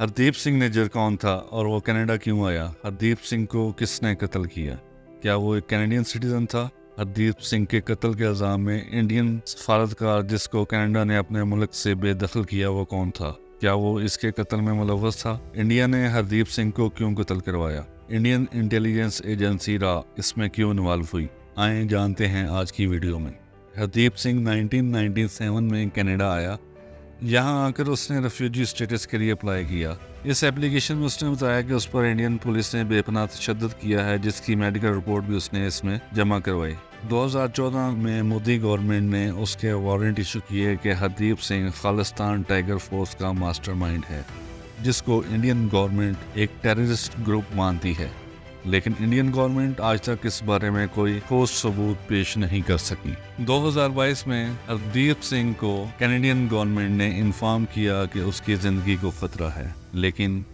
हरदीप सिंह निज्जर कौन था और वो कनाडा क्यों आया? हरदीप सिंह को किसने कत्ल किया? क्या वो एक कैनेडियन सिटीजन था? हरदीप सिंह के कत्ल के इल्जाम में इंडियन सफारतकार जिसको कनाडा ने अपने मुल्क से बेदखल किया वो कौन था? क्या वो इसके कत्ल में मुलव्वस था? इंडिया ने हरदीप सिंह को क्यों कत्ल करवाया? इंडियन इंटेलिजेंस एजेंसी रा इसमें क्यों इन्वॉल्व हुई? आए जानते हैं आज की वीडियो में। हरदीप सिंह 1997 में कनाडा आया। यहाँ आकर उसने रेफ्यूजी स्टेटस के लिए अप्लाई किया। इस एप्लीकेशन में उसने बताया कि उस पर इंडियन पुलिस ने बेपनाह तशद्दुद किया है, जिसकी मेडिकल रिपोर्ट भी उसने इसमें जमा करवाई। 2014 में मोदी गवर्नमेंट ने उसके वारंट इशू किए कि हरदीप सिंह खालिस्तान टाइगर फोर्स का मास्टरमाइंड है, जिसको इंडियन गवर्नमेंट एक टेररिस्ट ग्रुप मानती है। लेकिन इंडियन गवर्नमेंट आज तक इस बारे में कोई ठोस सबूत पेश नहीं कर सकी। 2022 में हरदीप सिंह को कैनेडियन गवर्नमेंट ने इन्फॉर्म किया कि उसकी ज़िंदगी को खतरा है, लेकिन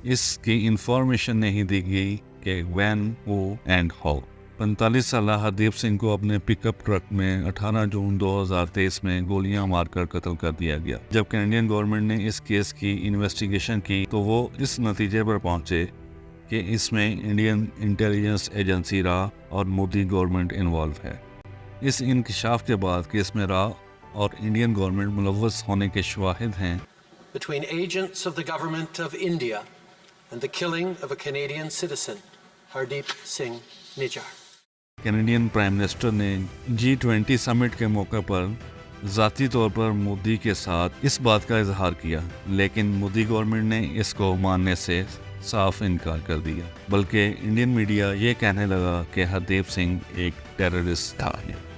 इसकी इंफॉर्मेशन नहीं दी गई कि व्हेन, हू एंड हाउ। 45 साल हरदीप सिंह को अपने पिकअप ट्रक में 18 जून 2023 में गोलियां मारकर कत्ल कर दिया गया। जब कैनेडियन गवर्नमेंट ने इस केस की इन्वेस्टिगेशन की तो वो इस नतीजे पर पहुंचे कि इसमें इंडियन इंटेलिजेंस एजेंसी रा और मोदी गवर्नमेंट इन्वॉल्व है। इस इंकशाफ के बाद केस में रा और इंडियन गवर्नमेंट मुलव्वस होने के शवाहिद हैं। Between agents of the government of India and the killing of a Canadian citizen, Hardeep Singh Nijjar. Canadian prime minister ने G20 समिट के मौके पर ज़ाती तौर पर मोदी के साथ इस बात का इजहार किया, लेकिन मोदी गवर्नमेंट ने इसको मानने से साफ इनकार कर दिया। बल्कि इंडियन मीडिया ये कहने लगा कि हरदीप सिंह एक टेररिस्ट था।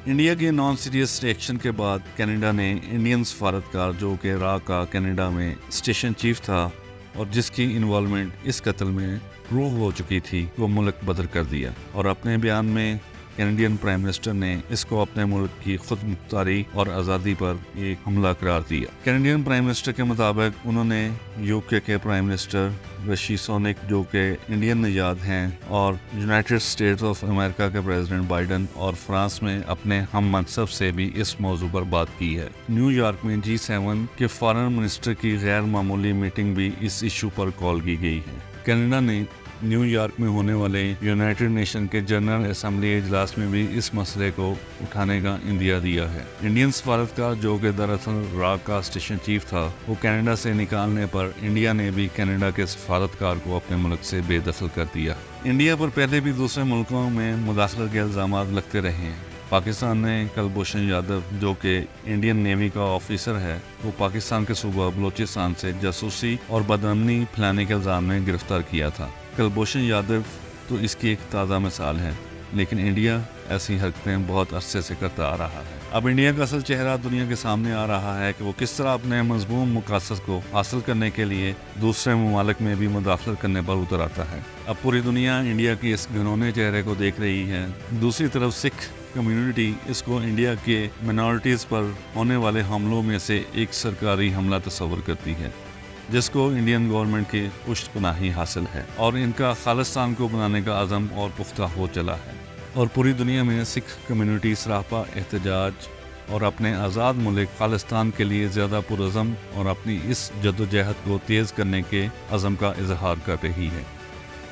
इंडिया के नॉन सीरियस रिएक्शन के बाद कनाडा ने इंडियन सफारतकार, जो कि रा का कनाडा में स्टेशन चीफ था और जिसकी इन्वॉल्वमेंट इस कत्ल में प्रूव हो चुकी थी, वो मुल्क बदर कर दिया। और अपने बयान में कैनेडियन प्राइम मिनिस्टर ने इसको अपने मुल्क की खुद मुख्तारी और आज़ादी पर एक हमला करार दिया। कैनेडियन प्राइम मिनिस्टर के मुताबिक उन्होंने यूके के प्राइम मिनिस्टर ऋषि सुनक, जो कि इंडियन निजात हैं, और यूनाइटेड स्टेट्स ऑफ अमेरिका के प्रेसिडेंट बाइडन और फ्रांस में अपने हम मनसब से भी इस मौजू पर बात की है। न्यूयॉर्क में G7 के फॉरेन मिनिस्टर की गैर मामूली मीटिंग भी इस इशू पर कॉल की गई है। कनाडा ने न्यूयॉर्क में होने वाले यूनाइटेड नेशन के जनरल असेंबली इजलास में भी इस मसले को उठाने का इंदिया दिया है। इंडियन सफारतकार, जो कि दरअसल रा का स्टेशन चीफ था, वो कनाडा से निकालने पर इंडिया ने भी कनाडा के सफारतकार को अपने मुल्क से बेदखल कर दिया। इंडिया पर पहले भी दूसरे मुल्कों में मुदाखलत के इल्जाम लगते रहे हैं। पाकिस्तान ने कुलभूषण यादव, जो कि इंडियन नेवी का ऑफिसर है, वो पाकिस्तान के सूबा बलूचिस्तान से जासूसी और बदअमनी फैलाने के इल्जाम में गिरफ्तार किया था। कुलभूषण यादव तो इसकी एक ताज़ा मिसाल है, लेकिन इंडिया ऐसी हरकतें बहुत अरसे से करता आ रहा है। अब इंडिया का असल चेहरा दुनिया के सामने आ रहा है कि वो किस तरह अपने मज़मूम मकासद को हासिल करने के लिए दूसरे ममालिक में भी मुदाखलत करने पर उतर आता है। अब पूरी दुनिया इंडिया के इस घिनौने चेहरे को देख रही है। दूसरी तरफ सिख कम्युनिटी इसको इंडिया के मिनॉरिटीज़ पर होने वाले हमलों में से एक सरकारी हमला तस्वर करती है, जिसको इंडियन गवर्नमेंट की पुष्टपनाही हासिल है और इनका खालिस्तान को बनाने का अज़म और पुख्ता हो चला है। और पूरी दुनिया में सिख कम्युनिटी सरापा एहतजाज और अपने आज़ाद मुल्क खालिस्तान के लिए ज़्यादा पुरज़म और अपनी इस जद्दोजहद को तेज़ करने के अज़म का इजहार कर रही है।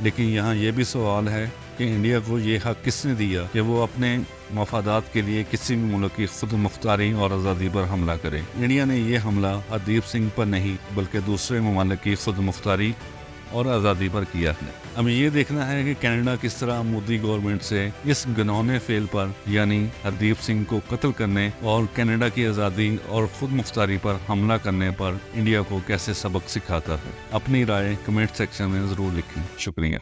लेकिन यहाँ ये भी सवाल है कि इंडिया को ये हक़ किसने दिया कि वो अपने मफादात के लिए किसी भी मुल्क की खुद मुख्तारी और आज़ादी पर हमला करे। इंडिया ने ये हमला हरदीप सिंह पर नहीं, बल्कि दूसरे ममालिक की खुद मुख्तारी और आज़ादी पर किया है। हमें ये देखना है कि कनाडा किस तरह मोदी गवर्नमेंट से इस घिनौने फेल पर, यानी हरदीप सिंह को कत्ल करने और कनाडा की आज़ादी और खुद मुख्तारी पर हमला करने पर इंडिया को कैसे सबक सिखाता है। अपनी राय कमेंट सेक्शन में ज़रूर लिखें। शुक्रिया।